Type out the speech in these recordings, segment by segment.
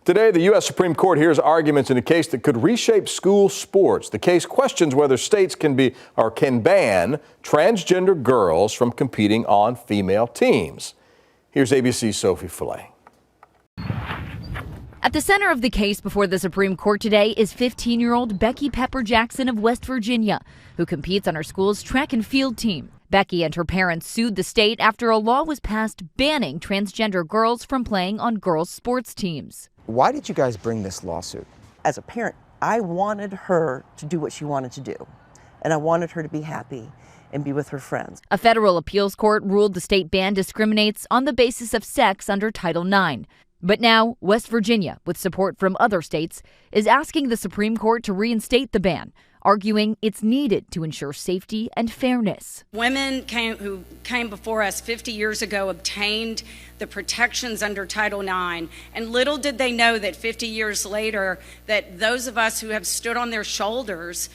Today, the U.S. Supreme Court hears arguments in a case that could reshape school sports. The case questions whether states can ban transgender girls from competing on female teams. Here's ABC's Sophie Fillet. At the center of the case before the Supreme Court today is 15-year-old Becky Pepper Jackson of West Virginia, who competes on her school's track and field team. Becky and her parents sued the state after a law was passed banning transgender girls from playing on girls' sports teams. Why did you guys bring this lawsuit? As a parent, I wanted her to do what she wanted to do, and I wanted her to be happy and be with her friends. A federal appeals court ruled the state ban discriminates on the basis of sex under Title IX. But now, West Virginia, with support from other states, is asking the Supreme Court to reinstate the ban, arguing it's needed to ensure safety and fairness. Women who came before us 50 years ago obtained the protections under Title IX, and little did they know that 50 years later that those of us who have stood on their shoulders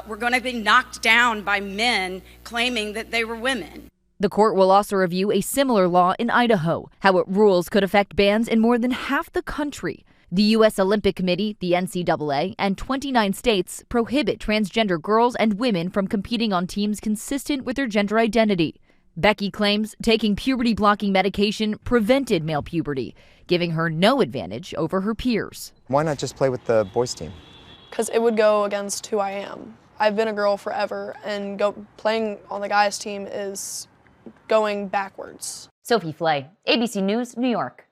were going to be knocked down by men claiming that they were women. The court will also review a similar law in Idaho. How it rules could affect bans in more than half the country. The U.S. Olympic Committee, the NCAA, and 29 states prohibit transgender girls and women from competing on teams consistent with their gender identity. Becky claims taking puberty-blocking medication prevented male puberty, giving her no advantage over her peers. Why not just play with the boys' team? Because it would go against who I am. I've been a girl forever, and playing on the guys' team is going backwards. Sophie Fillet, ABC News, New York.